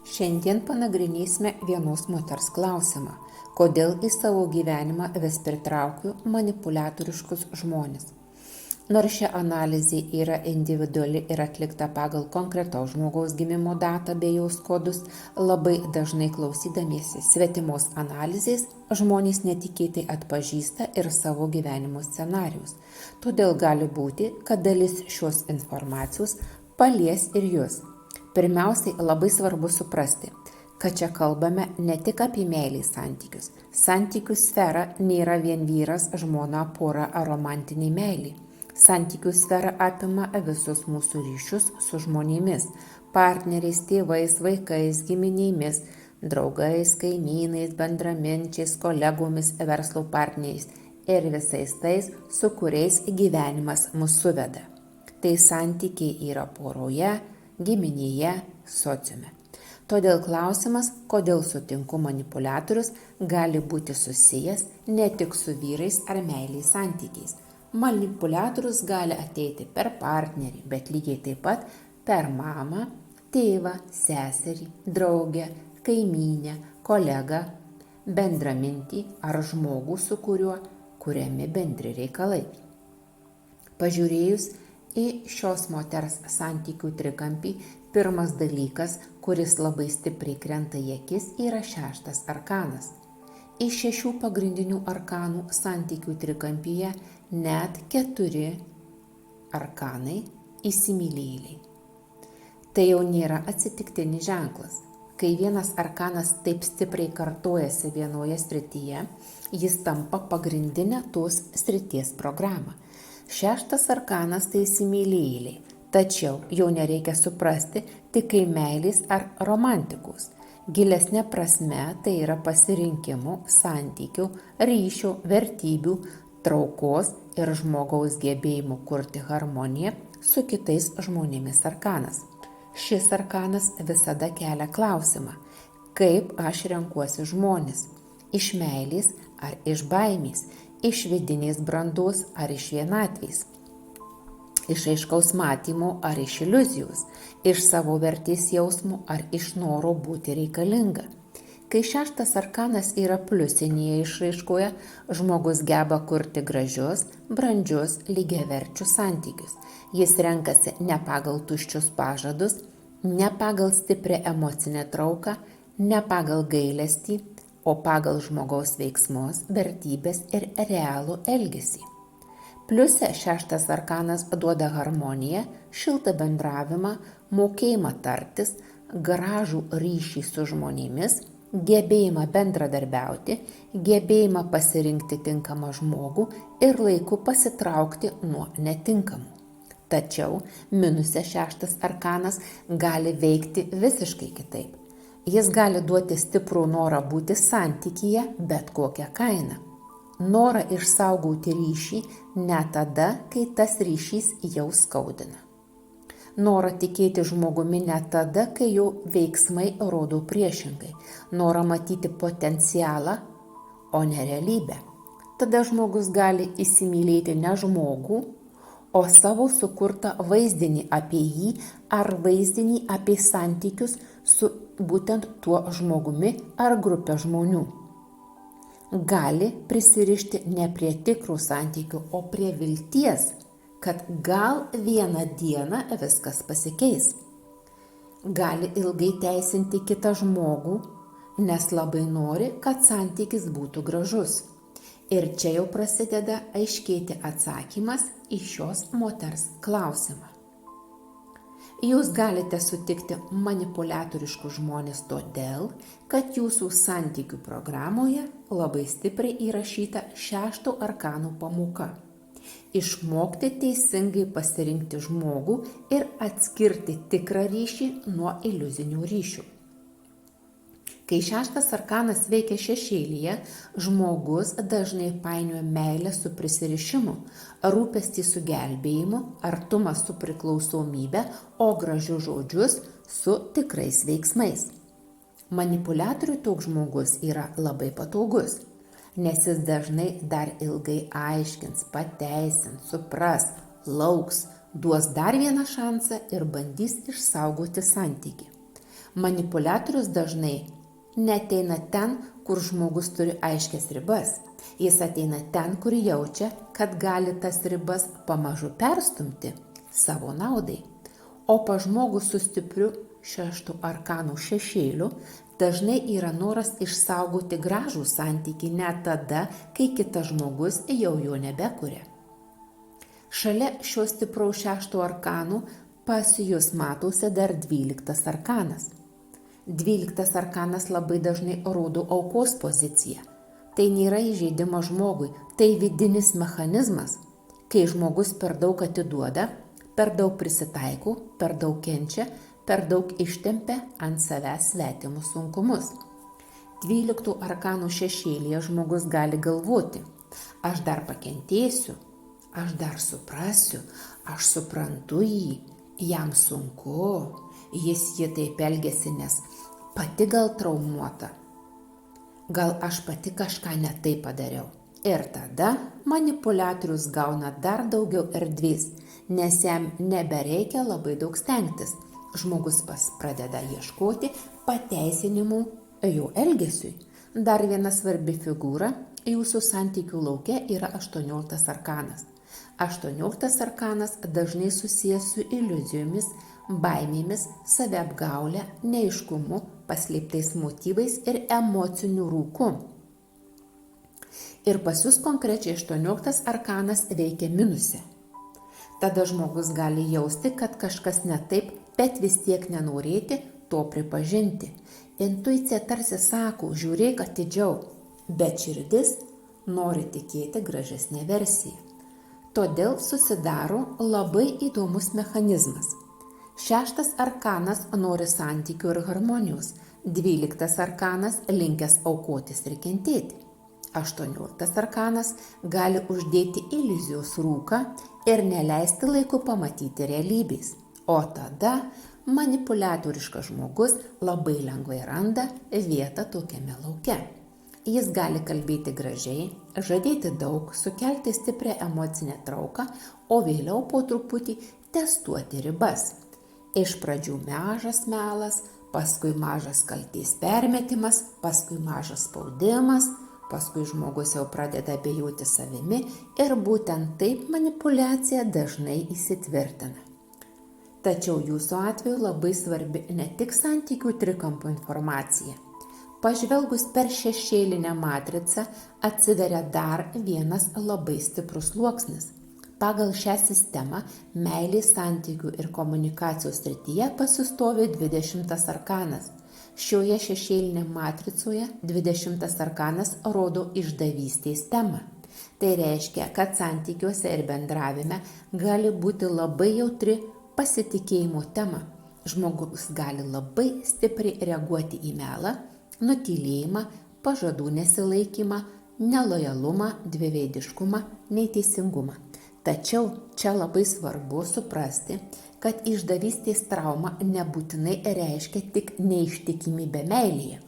Šiandien panagrinėsime vienos moters klausimą, kodėl į savo gyvenimą vis pritraukiu manipuliatoriškus žmones. Nors ši analizė yra individuali ir atlikta pagal konkretaus žmogaus gimimo datą bei jos kodus, labai dažnai klausydamiesi svetimos analizės žmonės netikėtai atpažįsta ir savo gyvenimo scenarius. Todėl gali būti, kad dalis šios informacijos palies ir jūs. Pirmiausiai labai svarbu suprasti, kad čia kalbame ne tik apie meilės santykius. Santykių sfera nėra vien vyras, žmona, pora ar romantiniai meilė. Santykių sfera apima visus mūsų ryšius su žmonėmis, partneriais, tėvais, vaikais, giminėmis, draugais, kaimynais, bendraminčiais, kolegomis, verslo partneriais ir visais tais, su kuriais gyvenimas mus suveda. Tai santykiai yra poroje, giminėje, sociume. Todėl klausimas, kodėl sutinku manipuliatorius, gali būti susijęs ne tik su vyrais ar meilės santykiais. Manipuliatorius gali ateiti per partnerį, bet lygiai taip pat per mamą, tėvą, seserį, draugę, kaimynę, kolegą, bendramintį ar žmogų, su kuriuo kuriami bendri reikalai. Pažiūrėjus į šios moters santykių trikampį, pirmas dalykas, kuris labai stipriai krenta į akis, yra 6 arkanas. Iš 6 pagrindinių arkanų santykių trikampyje net 4 arkanai įsimylėjėliai. Tai jau nėra atsitiktinis ženklas. Kai vienas arkanas taip stipriai kartojasi vienoje srityje, jis tampa pagrindinę tos srities programą. 6 arkanas tai įsimylėjėliai, tačiau jau nereikia suprasti tik kaip meilės ar romantikos. Gilesnė prasme tai yra pasirinkimų, santykių, ryšių, vertybių, traukos ir žmogaus gebėjimų kurti harmoniją su kitais žmonėmis arkanas. Šis arkanas visada kelia klausimą, kaip aš renkuosi žmones, iš meilės ar iš baimės, iš vidinės brandos ar iš vienatvės, iš aiškaus matymo ar iš iliuzijos, iš savo vertės jausmų ar iš noro būti reikalinga. Kai 6 arkanas yra pliusinėje išraiškoje, žmogus geba kurti gražius, brandžius, lygiaverčius santykius. Jis renkasi ne pagal tuščius pažadus, ne pagal stiprią emocinę trauką, ne pagal gailestį, o pagal žmogaus veiksmus, vertybės ir realų elgesį. Pliuse 6 arkanas duoda harmoniją, šiltą bendravimą, mokėjimą tartis, gražų ryšį su žmonėmis, gebėjimą bendradarbiauti, gebėjimą pasirinkti tinkamą žmogų ir laiku pasitraukti nuo netinkamų. Tačiau minuse 6 arkanas gali veikti visiškai kitaip. Jis gali duoti stiprų norą būti santykyje bet kokią kainą. Norą išsaugoti ryšį ne tada, kai tas ryšys jau skaudina. Norą tikėti žmogumi ne tada, kai jo veiksmai rodo priešingai. Norą matyti potencialą, o ne realybę. Tada žmogus gali įsimylėti ne žmogų, o savo sukurtą vaizdinį apie jį ar vaizdinį apie santykius su būtent tuo žmogumi ar grupė žmonių. Gali prisirišti ne prie tikrų santykių, o prie vilties, kad gal vieną dieną viskas pasikeis. Gali ilgai teisinti kitą žmogų, nes labai nori, kad santykis būtų gražus. Ir čia jau prasideda aiškėti atsakymas į šios moters klausimą. Jūs galite sutikti manipuliatoriškus žmones todėl, kad jūsų santykių programoje labai stipriai įrašyta 6 arkanų pamoka. Išmokti teisingai pasirinkti žmogų ir atskirti tikrą ryšį nuo iliuzinių ryšių. Kai 6 arkanas veikia šešėlyje, žmogus dažnai painioja meilę su prisirišimu, rūpestį su gelbėjimu, artumą su priklausomybe, o gražius žodžius su tikrais veiksmais. Manipuliatoriui toks žmogus yra labai patogus, nes jis dažnai dar ilgai aiškins, pateisins, supras, lauks, duos dar vieną šansą ir bandys išsaugoti santykį. Manipuliatorius dažnai neateina ten, kur žmogus turi aiškias ribas. Jis ateina ten, kur jaučia, kad gali tas ribas pamažu perstumti savo naudai. O pas žmogų su stipriu 6 arkanų šešėliu dažnai yra noras išsaugoti gražų santykį net tada, kai kitas žmogus jau jo nebekuria. Šalia šio stipraus 6 arkanų pas jūs matosi dar 12 arkanas. 12 arkanas labai dažnai rodo aukos poziciją. Tai nėra įžeidimas žmogui, tai vidinis mechanizmas, kai žmogus per daug atiduoda, per daug prisitaiko, per daug kenčia, per daug ištempia ant savęs svetimus sunkumus. 12 arkanų šešėlyje žmogus gali galvoti, aš dar pakentėsiu, aš dar suprasiu, aš suprantu jį, jam sunku, jis jį taip elgiasi, nes pati gal traumuota, gal aš pati kažką ne taip padariau. Ir tada manipuliatorius gauna dar daugiau erdvės, nes jam nebereikia labai daug stengtis. Žmogus pradeda ieškoti pateisinimų jo elgesiui. Dar viena svarbi figūra jūsų santykių lauke yra 18 arkanas. 18 arkanas dažnai susijęs su iliuzijomis, baimėmis, saviapgaule, neaiškumu, paslėptais motyvais ir emociniu rūku. Ir pas jūs konkrečiai 18 arkanas veikia minuse. Tada žmogus gali jausti, kad kažkas ne taip, bet vis tiek nenorėti to pripažinti. Intuicija tarsi sako, žiūrėk atidžiau, bet širdis nori tikėti gražesnė versija. Todėl susidaro labai įdomus mechanizmas. 6 arkanas nori santykių ir harmonijos, 12 arkanas linkęs aukotis ir kentėti. 18 arkanas gali uždėti iliuzijos rūką ir neleisti laiku pamatyti realybės. O tada manipuliatoriškas žmogus labai lengvai randa vietą tokiame lauke. Jis gali kalbėti gražiai, žadėti daug, sukelti stiprią emocinę trauką, o vėliau po truputį testuoti ribas. Iš pradžių mažas melas, paskui mažas kaltės permetimas, paskui mažas spaudimas, paskui žmogus jau pradeda abejoti savimi ir būtent taip manipuliacija dažnai įsitvirtina. Tačiau jūsų atveju labai svarbi ne tik santykių trikampio informacija. Pažvelgus per šešėlinę matricą atsiveria dar vienas labai stiprus sluoksnis. Pagal šią sistemą meilės, santykių ir komunikacijos srityje pasistovi 20 arkanas. Šioje šešėlinėje matricoje 20 arkanas rodo išdavystės temą. Tai reiškia, kad santykiuose ir bendravime gali būti labai jautri pasitikėjimo tema. Žmogus gali labai stipriai reaguoti į melą, nutylėjimą, pažadų nesilaikymą, nelojalumą, dviveidiškumą, neteisingumą. Tačiau čia labai svarbu suprasti, kad išdavystės trauma nebūtinai reiškia tik neištikimybę meilėje.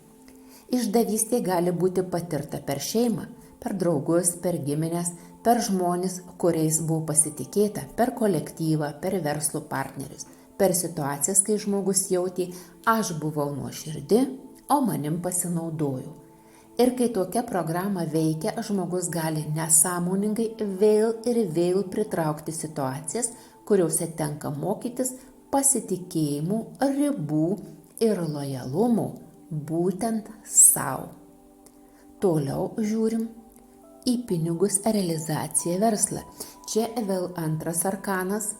Išdavystė gali būti patirta per šeimą, per draugus, per giminės, per žmones, kuriais buvo pasitikėta, per kolektyvą, per verslo partnerius, per situacijas, kai žmogus jautė, aš buvau nuoširdi, o manim pasinaudojo. Ir kai tokia programa veikia, žmogus gali nesąmoningai vėl ir vėl pritraukti situacijas, kuriuose tenka mokytis pasitikėjimų, ribų ir lojalumų būtent savo. Toliau žiūrim į pinigus, realizaciją, verslą. Čia vėl antras arkanas.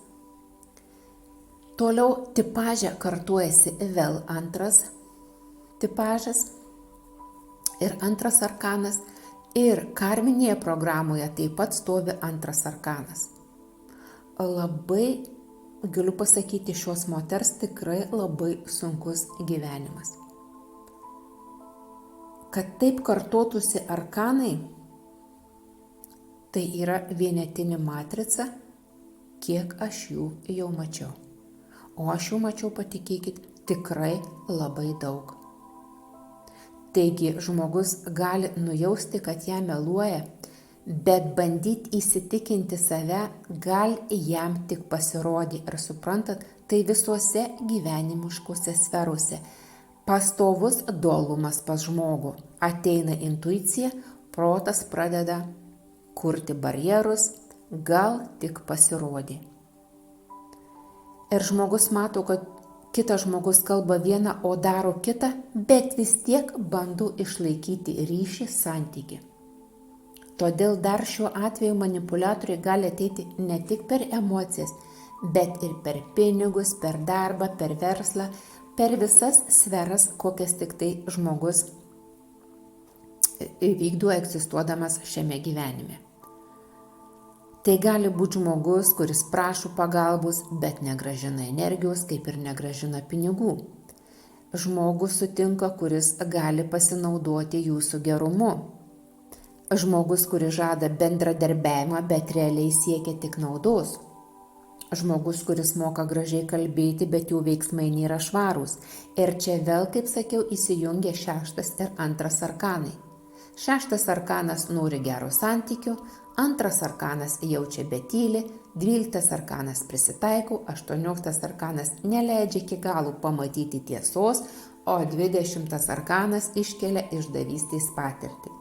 Toliau tipaže kartuojasi vėl antras tipažas. Ir antras arkanas, ir karminėje programoje taip pat stovi antras arkanas. Labai, galiu pasakyti, šios moters tikrai labai sunkus gyvenimas. Kad taip kartotųsi arkanai, tai yra vienetinė matrica, kiek aš jų jau mačiau. O aš jų mačiau, patikėkit, tikrai labai daug. Taigi žmogus gali nujausti, kad ją meluoja, bet bandyti įsitikinti save gal jam tik pasirodė. Ir suprantat, tai visose gyvenimiškose sferose. Pastovus dualumas pas žmogų. Ateina intuicija, protas pradeda kurti barjerus, gal tik pasirodė. Ir žmogus mato, kad kitas žmogus kalba vieną, o daro kitą, bet vis tiek bando išlaikyti ryšį, santykį. Todėl dar šiuo atveju manipuliatoriai gali ateiti ne tik per emocijas, bet ir per pinigus, per darbą, per verslą, per visas sferas, kokias tik tai žmogus vykdo egzistuodamas šiame gyvenime. Tai gali būti žmogus, kuris prašo pagalbos, bet negrąžina energijos, kaip ir negrąžina pinigų. Žmogus sutinka, kuris gali pasinaudoti jūsų gerumu. Žmogus, kuris žada bendradarbiavimą, bet realiai siekia tik naudos. Žmogus, kuris moka gražiai kalbėti, bet jų veiksmai nėra švarūs. Ir čia vėl, kaip sakiau, įsijungia 6 ir 2 arkanai. 6 arkanas nori gero santykių, 2 arkanas jaučia betylį, 12 arkanas prisitaiko, 18 arkanas neleidžia iki galo pamatyti tiesos, o 20 arkanas iškelia išdavystės patirtį.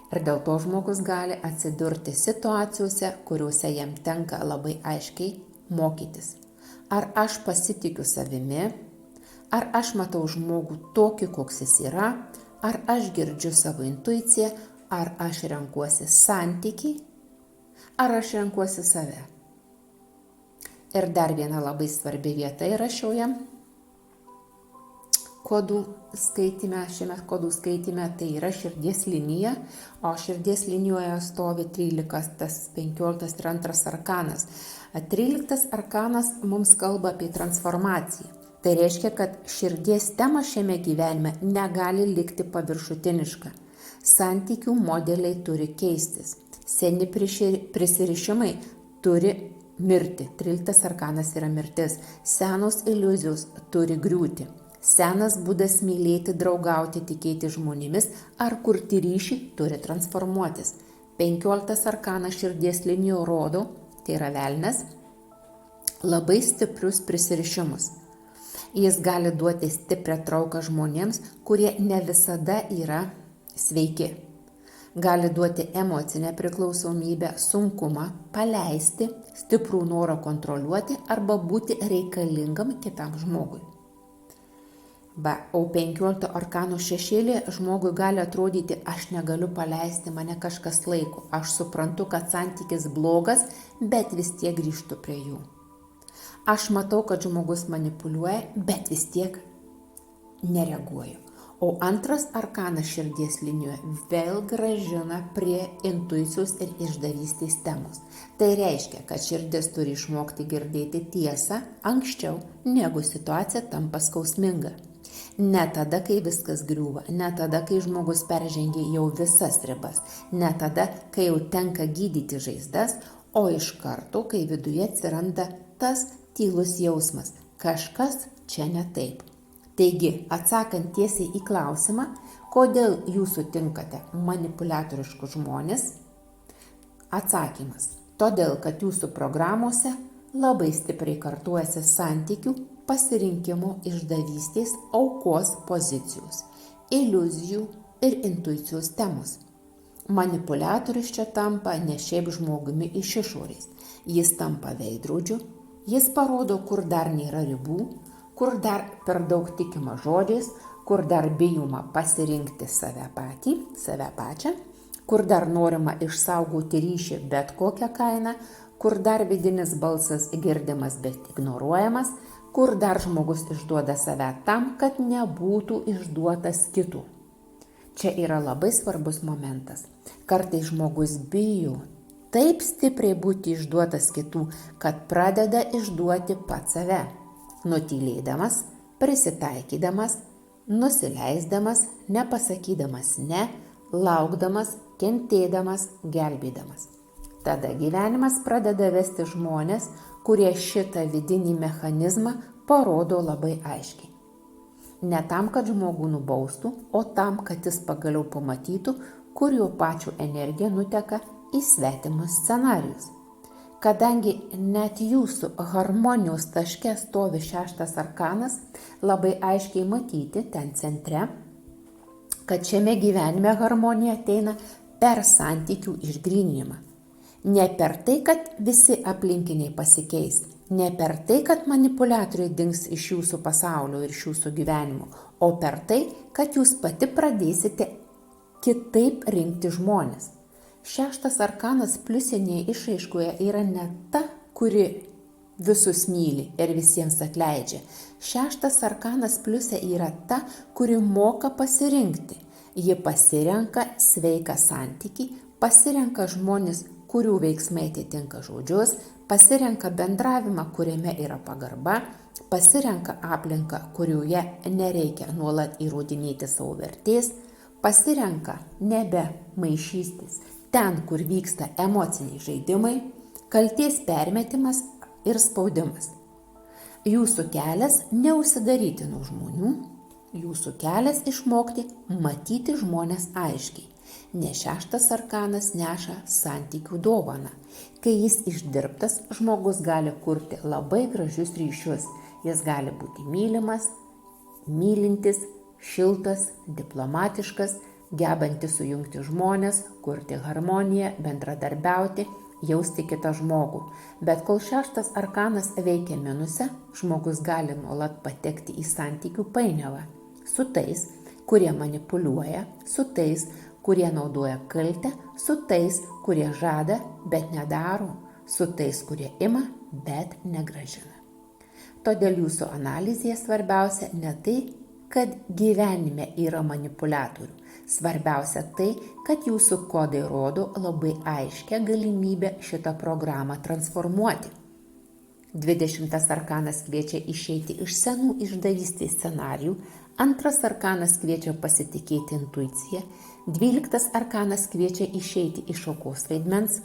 Ir dėl to žmogus gali atsidurti situacijose, kuriuose jam tenka labai aiškiai mokytis. Ar aš pasitikiu savimi, ar aš matau žmogų tokį, koks jis yra, ar aš girdžiu savo intuiciją, ar aš renkuosi santykį, ar aš renkuosi save. Ir dar viena labai svarbi vieta yra šioje kodų skaitime, šiame kodų skaitime, tai yra širdies linija, o širdies linijoje stovi 13, 15 ir 2 arkanas. 13 arkanas mums kalba apie transformaciją. Tai reiškia, kad širdies tema šiame gyvenime negali likti paviršutiniška. Santykių modeliai turi keistis. Seni prisirišimai turi mirti. 13 arkanas yra mirtis. Senos iliuzijos turi griūti. Senas būdas mylėti, draugauti, tikėti žmonėmis ar kurti ryšį turi transformuotis. 15 arkanas širdies linijų rodo, tai yra velnias, labai stiprius prisirišimus. Jis gali duoti stiprią trauką žmonėms, kurie ne visada yra sveiki. Gali duoti emocinę priklausomybę, sunkumą, paleisti, stiprų norą kontroliuoti arba būti reikalingam kitam žmogui. O 15 arkanų šešėlė žmogui gali atrodyti, aš negaliu paleisti, mane kažkas laiko, aš suprantu, kad santykis blogas, bet vis tiek grįžtu prie jų. Aš matau, kad žmogus manipuliuoja, bet vis tiek nereaguoju. O 2 arkanas širdies linijoje vėl gražina prie intuicijos ir išdavystės temos. Tai reiškia, kad širdis turi išmokti girdėti tiesą anksčiau, negu situacija tampa skausminga. Ne tada, kai viskas griūva, ne tada, kai žmogus peržengia jau visas ribas, ne tada, kai jau tenka gydyti žaizdas, o iš karto, kai viduje atsiranda tas tylus jausmas, kažkas čia ne taip. Taigi, atsakant tiesiai į klausimą, kodėl jūs sutinkate manipuliatoriškus žmones, atsakymas. Todėl, kad jūsų programuose labai stipriai kartuojasi santykių, pasirinkimo, išdavystės, aukos pozicijos, iliuzijų ir intuicijos temos. Manipuliatorius čia tampa ne šiaip žmogumi iš išorės. Jis tampa veidrodžiu, jis parodo, kur dar nėra ribų, kur dar per daug tikima žodžiais, kur dar bijoma pasirinkti save pačią, kur dar norima išsaugoti ryšį bet kokią kainą, kur dar vidinis balsas girdimas bet ignoruojamas, kur dar žmogus išduoda save tam, kad nebūtų išduotas kitų. Čia yra labai svarbus momentas. Kartais žmogus bijo taip stipriai būti išduotas kitų, kad pradeda išduoti pats save, nutylėdamas, prisitaikydamas, nusileisdamas, nepasakydamas ne, laukdamas, kentėdamas, gelbėdamas. Tada gyvenimas pradeda vesti žmonės, kurie šitą vidinį mechanizmą parodo labai aiškiai. Ne tam, kad žmogų nubaustų, o tam, kad jis pagaliau pamatytų, kur jo pačių energija nuteka į svetimus scenarijus. Kadangi net jūsų harmonijos taške stovi 6 arkanas, labai aiškiai matyti ten centre, kad šiame gyvenime harmonija ateina per santykių išgryninimą. Ne per tai, kad visi aplinkiniai pasikeis, ne per tai, kad manipuliatoriai dings iš jūsų pasaulio ir iš jūsų gyvenimo, o per tai, kad jūs pati pradėsite kitaip rinkti žmonės. 6 arkanas pliusinėje išraiškoje yra ne ta, kuri visus myli ir visiems atleidžia. 6 arkanas pliuse yra ta, kuri moka pasirinkti. Ji pasirenka sveiką santykį, pasirenka žmonės, kurių veiksmai atitinka žodžius, pasirenka bendravimą, kuriame yra pagarba, pasirenka aplinką, kurioje nereikia nuolat įrodinėti savo vertės, pasirenka nebe maišystis ten, kur vyksta emociniai žaidimai, kaltės permetimas ir spaudimas. Jūsų kelias neužsidaryti nuo žmonių, jūsų kelias išmokti matyti žmonės aiškiai, nes 6 arkanas neša santykių dovaną. Kai jis išdirbtas, žmogus gali kurti labai gražius ryšius. Jis gali būti mylimas, mylintis, šiltas, diplomatiškas, gebantis sujungti žmonės, kurti harmoniją, bendradarbiauti, jausti kitą žmogų. Bet kol 6 arkanas veikia minuse, žmogus gali nuolat patekti į santykių painiavą su tais, kurie manipuliuoja, su tais, kurie naudoja kaltę, su tais, kurie žada, bet nedaro, su tais, kurie ima, bet negrąžina. Todėl jūsų analizėje svarbiausia ne tai, kad gyvenime yra manipuliatorių. Svarbiausia tai, kad jūsų kodai rodo labai aiškę galimybę šitą programą transformuoti. 20 arkanas kviečia išeiti iš senų išdavystės scenarijų, 2 arkanas kviečia pasitikėti intuiciją, 12 arkanas kviečia išeiti iš aukos vaidmens,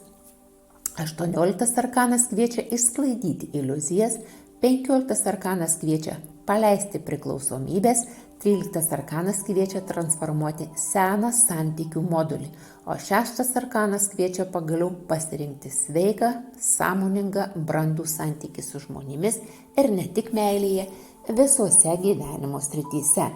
18 arkanas kviečia išsklaidyti iliuzijas, 15 arkanas kviečia paleisti priklausomybės, 13 arkanas kviečia transformuoti seną santykių modulį, o 6 arkanas kviečia pagaliau pasirinkti sveiką, sąmoningą, brandų santykį su žmonėmis ir ne tik meilėje, visose gyvenimo srityse.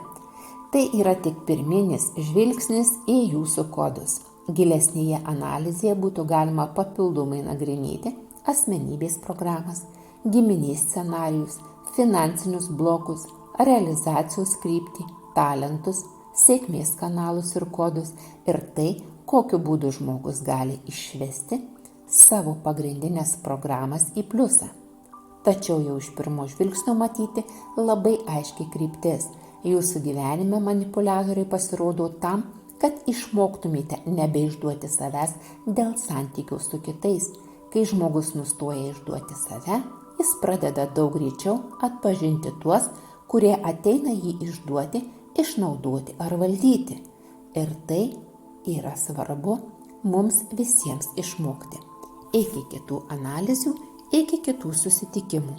Tai yra tik pirminis žvilgsnis į jūsų kodus. Gilesnėje analizėje būtų galima papildomai nagrinėti asmenybės programas, giminės scenarijus, finansinius blokus, realizacijos kryptį, talentus, sėkmės kanalus ir kodus ir tai, kokiu būdu žmogus gali išvesti savo pagrindinės programas į pliusą. Tačiau jau iš pirmo žvilgsnio matyti labai aiškiai kryptis. Jūsų gyvenime manipuliatoriai pasirodo tam, kad išmoktumėte nebeišduoti savęs dėl santykių su kitais. Kai žmogus nustoja išduoti save, jis pradeda daug greičiau atpažinti tuos, kurie ateina jį išduoti, išnaudoti ar valdyti. Ir tai yra svarbu mums visiems išmokti. Iki kitų analizių, iki kitų susitikimų.